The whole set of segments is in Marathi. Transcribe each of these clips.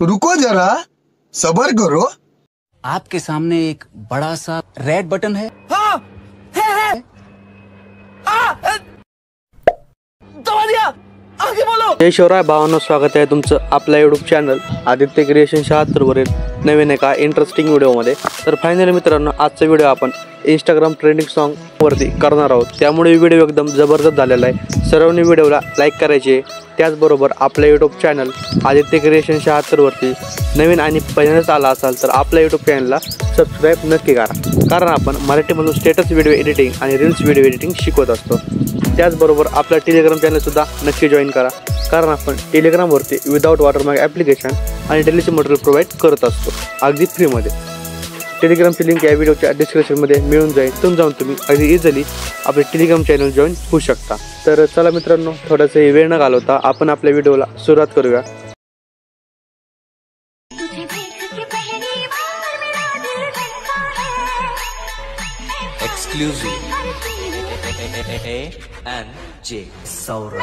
रुको जरा, सबर करो। आपके सामने एक बड़ा सा रेड बटन है। हाँ, है। दबा दिया, आगे बोलो। जय शिवराय भावांनो, स्वागत आहे तुमचं आपल्या यूट्यूब चॅनल आदित्य क्रिएशन 76 वरील नवीन एका इंटरेस्टिंग व्हिडिओमध्ये। तर फायनली मित्रांनो, आजचा व्हिडिओ आपण इंस्टाग्राम ट्रेंडिंग सॉन्ग वरती करणार आहोत। त्यामुळे व्हिडिओ एकदम जबरदस्त झालेला आहे। सर्वांनी व्हिडिओला लाईक करायचे, त्याचबरोबर आपल्या यूट्यूब चॅनल आदित्य क्रिएशन 76 वरती नवीन आणि पहिल्यांदाच आला असाल तर आपल्या यूट्यूब चॅनलला सबस्क्राईब नक्की करा, कारण आपण मराठीमधून स्टेटस व्हिडिओ एडिटिंग आणि रील्स व्हिडिओ एडिटिंग शिकवत असतो। त्याचबरोबर आपला टेलिग्राम चॅनलसुद्धा नक्की जॉईन करा, कारण आपण टेलिग्रामवरती विदाउट वॉटरमार्क ॲप्लिकेशन आणि डेलीचे मटेरियल प्रोव्हाइड करत असतो अगदी फ्रीमध्ये। टेलिग्रामची लिंक या व्हिडिओच्या डिस्क्रिप्शनमध्ये मिळून जाईल, तिथून जाऊन तुम्ही अगदी इझिली आपले टेलिग्राम चॅनल जॉईन होऊ शकता। तर चला मित्रांनो, थोडासा वेळ न घालवता आपण आपल्या व्हिडिओला सुरुवात करूया। Exclusive A&J Saurabh.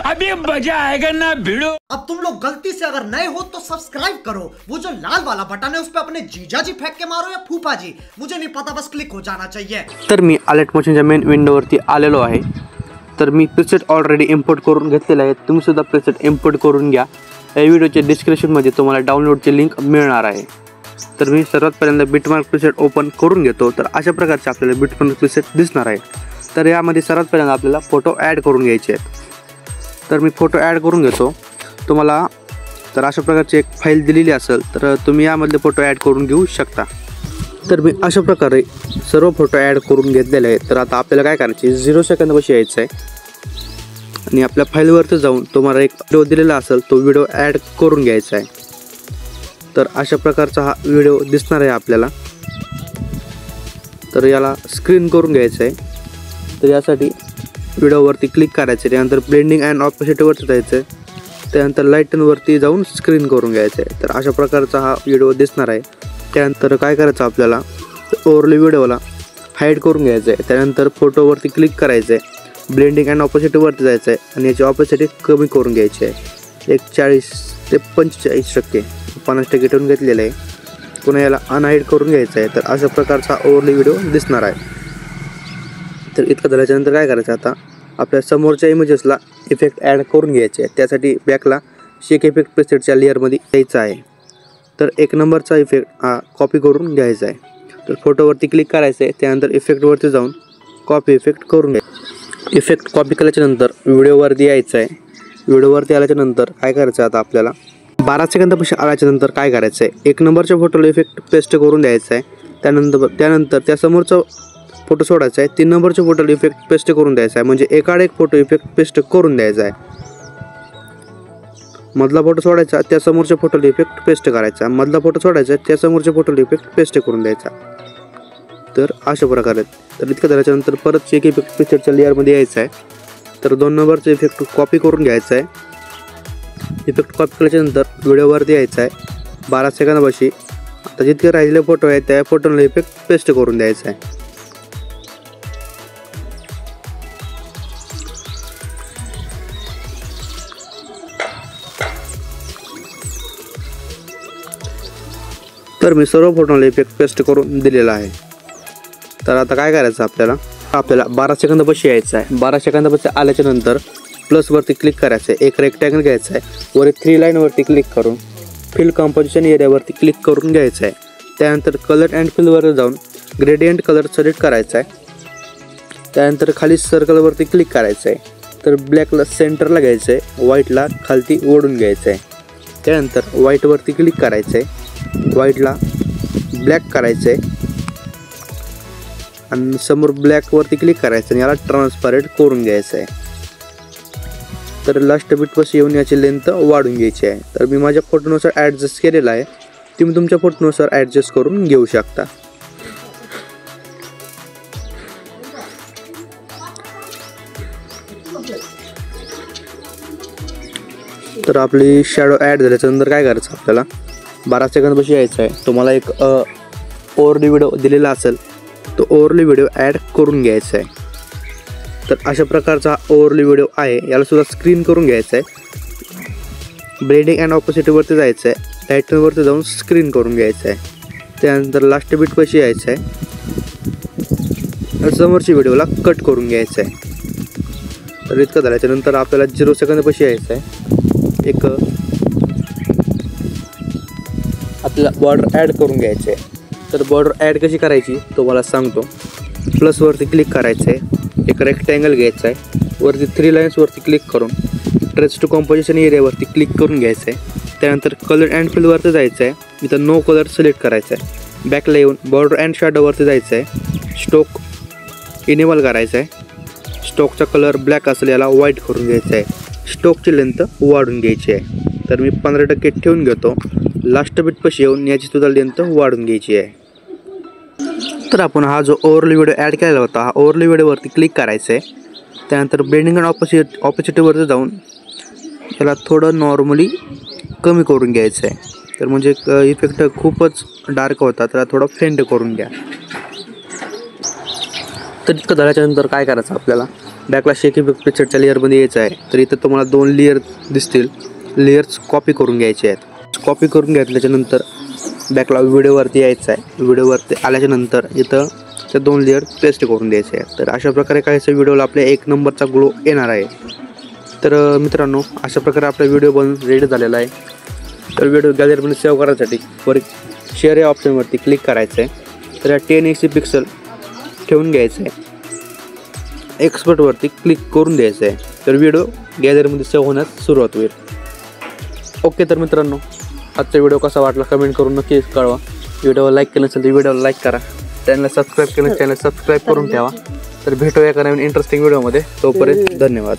अभी मजा आएगा ना भिड़ो। अब तुम लोग गलती से अगर नए हो तो सब्सक्राइब करो, वो जो लाल वाला बटन है उस पे अपने जीजा जी फेंक के मारो या फूफा जी, मुझे नहीं पता, बस क्लिक हो जाना चाहिए। तर मी अलर्ट मोशनच्या मेन विंडोवरती आलेलो आहे। तर मी प्रीसेट ऑलरेडी इम्पोर्ट करून घेतलेला आहे, तुम्ही सुद्धा प्रीसेट इम्पोर्ट करून घ्या। या व्हिडिओच्या डिस्क्रिप्शनमध्ये तुम्हाला डाउनलोडची लिंक मिळणार आहे। तर मी सर्वात पहिल्यांदा बिटमार्क प्रीसेट ओपन करून घेतो। तर अशा प्रकारचे आपल्याला बिटमार्क प्रीसेट दिसणार आहे। तर यामध्ये सर्वात पहिल्यांदा आपल्याला फोटो ॲड करून घ्यायचे आहेत। तर मी फोटो ॲड करून घेतो। तुम्हाला तर अशा प्रकारची एक फाईल दिलेली असेल तर तुम्ही यामधले फोटो ॲड करून घेऊ शकता। तर मी अशा प्रकारे सर्व फोटो ॲड करून घेतलेले आहेत। तर आता आपल्याला काय करायचे, 0 सेकंदापाशी यायचं आहे आणि आपल्या फाईलवरती जाऊन तुम्हाला एक व्हिडिओ दिलेला असेल तो व्हिडिओ ॲड करून घ्यायचा आहे। तर अशा प्रकारचा हा व्हिडिओ दिसणार आहे आपल्याला। तर याला स्क्रीन करून घ्यायचं आहे। तर यासाठी व्हिडिओवरती क्लिक करायचं, त्यानंतर ब्लेंडिंग अँड ऑपोसिटीवरती जायचं आहे, त्यानंतर लाईटनवरती जाऊन स्क्रीन करून घ्यायचं आहे। तर अशा प्रकारचा हा व्हिडिओ दिसणार आहे। त्यानंतर काय करायचं, आपल्याला ओव्हरले व्हिडिओला हाईड करून घ्यायचं आहे। त्यानंतर फोटोवरती क्लिक करायचं आहे, ब्लेंडिंग अँड ऑपोसिटीवरती जायचं आहे आणि याची ऑपोसिटी कमी करून घ्यायची आहे। एक 40 ते 45% 50% ठेवून घेतलेलं आहे। पुन्हा याला अनहाईड करून घ्यायचं आहे। तर अशा प्रकारचा ओव्हरले व्हिडिओ दिसणार आहे। तर इतकं झाल्याच्यानंतर काय करायचं, आता आपल्या समोरच्या इमेजेसला इफेक्ट ॲड करून घ्यायचे आहे। त्यासाठी बॅकला शेक इफेक्ट प्रीसेटच्या लेअरमध्ये यायचं आहे। तर 1 नंबरचा इफेक्ट हा कॉपी करून घ्यायचा आहे। तर फोटोवरती क्लिक करायचं आहे, त्यानंतर इफेक्टवरती जाऊन कॉपी इफेक्ट करून घ्यायचं। इफेक्ट कॉपी केल्याच्यानंतर व्हिडिओवरती यायचं आहे। व्हिडिओवरती आल्याच्यानंतर काय करायचं, आता आपल्याला 12 सेकंदापाशी आल्याच्यानंतर काय करायचं आहे, 1 नंबरच्या फोटोला इफेक्ट पेस्ट करून द्यायचा आहे। त्यानंतर त्या समोरचा फोटो सोडायचा आहे, 3 नंबरच्या फोटोला इफेक्ट पेस्ट करून द्यायचा आहे, म्हणजे एकाड एक फोटो इफेक्ट पेस्ट करून द्यायचा आहे। मधला फोटो सोडायचा, त्या समोरच्या फोटोला इफेक्ट पेस्ट करायचा, मधला फोटो सोडायचा, त्या समोरच्या फोटोला इफेक्ट पेस्ट करून द्यायचा। तर अशा प्रकारे। तर इतकं झाल्याच्यानंतर परत शेक इफेक्ट प्रीसेटच्या लेअरमध्ये यायचं आहे। तर 2 नंबरचा इफेक्ट कॉपी करून घ्यायचा आहे। इफेक्ट कॉपी केल्याच्यानंतर व्हिडिओवरती यायचं आहे 12 सेकंदापाशी। आता जितके राहिलेले फोटो आहेत त्या फोटोला इफेक्ट पेस्ट करून द्यायचा आहे। तर मी सर्व फोटोला इफेक्ट पेस्ट करून दिलेला आहे। तर आता काय करायचं, आपल्याला 12 सेकंदापाशी यायचं आहे। 12 सेकंदापाशी आल्याच्यानंतर प्लसवरती क्लिक करायचं आहे, एक रेक्टँगल घ्यायचा आहे, वर 3 लाईनवरती क्लिक करून फिल कंपोजिशन एरियावरती क्लिक करून घ्यायचं आहे। त्यानंतर कलर अँड फिलवर जाऊन ग्रेडियंट कलर सिलेक्ट करायचा आहे। त्यानंतर खाली सर्कलवरती क्लिक करायचं आहे। तर ब्लॅकला सेंटरला घ्यायचं आहे, व्हाईटला खालती ओढून घ्यायचं आहे। त्यानंतर व्हाईटवरती क्लिक करायचं आहे, व्हाईटला ब्लॅक करायचं आहे आणि समोर ब्लॅकवरती क्लिक करायचं आणि याला ट्रान्सपरंट करून घ्यायचं आहे। तर लास्ट बिटपाशी येऊन याची लेंथ वाढून घ्यायची आहे। तर मी माझ्या फोटोनुसार ॲडजस्ट केलेला आहे, तुम्ही तुमच्या फोटोनुसार ॲडजस्ट करून घेऊ शकता। तर आपली शॅडो ॲड झाल्याच्यानंतर काय करायचं, आपल्याला 12 सेकंद पाशी यायचं आहे। तुम्हाला एक ओव्हरली व्हिडिओ दिलेला असेल तो ओव्हरली व्हिडिओ ॲड करून घ्यायचा आहे. तर अशा प्रकारचा ओव्हरली व्हिडिओ आहे, याला सुद्धा स्क्रीन करून घ्यायचा आहे. ब्लेंडिंग अँड ऑपोसिटीवरती जायचं आहे, लाईटनवरती जाऊन स्क्रीन करून घ्यायचं आहे. त्यानंतर लास्ट बीट कशी यायचं आहे, समोरच्या व्हिडिओला कट करून घ्यायचं आहे. तर इतकं झाल्याच्यानंतर आपल्याला 0 सेकंद कशी यायचं आहे, एक आपल्याला बॉर्डर ॲड करून घ्यायचं आहे. तर बॉर्डर ॲड कशी करायची तो मला सांगतो. प्लसवरती क्लिक करायचं आहे, एक रेक्टँगल घ्यायचा आहे, वरती 3 लाईन्सवरती क्लिक करून ट्रेस टू कॉम्पोजिशन एरियावरती क्लिक करून घ्यायचं आहे. त्यानंतर कलर अँड फिलवरती जायचं आहे, इथं नो कलर सिलेक्ट करायचं आहे. बॅकला येऊन बॉर्डर अँड शॅडोवरती जायचं आहे, स्टोक इनेबल करायचं आहे. स्टोकचा कलर ब्लॅक असेल याला व्हाईट करून घ्यायचं आहे. स्टोकची लेंथ वाढून घ्यायची आहे, तर मी 15% ठेवून घेतो. लास्ट बीटपाशी येऊन याची सुद्धा लेंथ वाढून घ्यायची आहे. तर आपण हा जो ओव्हरली व्हिडिओ ॲड केलेला होता, हा ओव्हरली व्हिडिओवरती क्लिक करायचं आहे. त्यानंतर ब्लेंडिंग अँड ऑपोसिटीवरती जाऊन याला थोडं नॉर्मली कमी करून घ्यायचं आहे. तर म्हणजे इफेक्ट खूपच डार्क होता, त्याला थोडं फेंट करून घ्या. तर इतकं झाल्याच्यानंतर काय करायचं, आपल्याला बॅकला शेक इफेक्ट पिक्चरच्या लेअरमध्ये यायचं आहे. तर इथं तुम्हाला 2 लेअर दिसतील, लेअर्स कॉपी करून घ्यायचे आहेत. कॉपी करून घेतल्याच्यानंतर बॅकला व्हिडिओवरती यायचं आहे. व्हिडिओवरती आल्याच्यानंतर इथं त्या 2 लेअर पेस्ट करून द्यायचे आहेत. तर अशा प्रकारे काहीसं व्हिडिओला आपल्या 1 नंबरचा ग्लो येणार आहे. तर मित्रांनो, अशा प्रकारे आपला व्हिडिओ बनवून रेडी झालेला आहे. तर व्हिडिओ गॅलरीमध्ये सेव्ह करण्यासाठी वर शेअर या ऑप्शनवरती क्लिक करायचं आहे. तर या 1080 पिक्सल ठेवून घ्यायचं आहे, एक्सपर्टवरती क्लिक करून द्यायचं आहे. तर व्हिडिओ गॅलरीमध्ये सेव्ह होण्यास सुरुवात होईल. ओके, तर मित्रांनो, आजचा व्हिडिओ कसा वाटला कमेंट करून नक्की कळवा. व्हिडिओला लाईक केलं असेल तर व्हिडिओला लाईक करा, चॅनलला सबस्क्राईब केलं चॅनल सबस्क्राईब करून ठेवा. तर भेटूया एका नवीन इंटरेस्टिंग व्हिडिओमध्ये. तोपर्यंत धन्यवाद.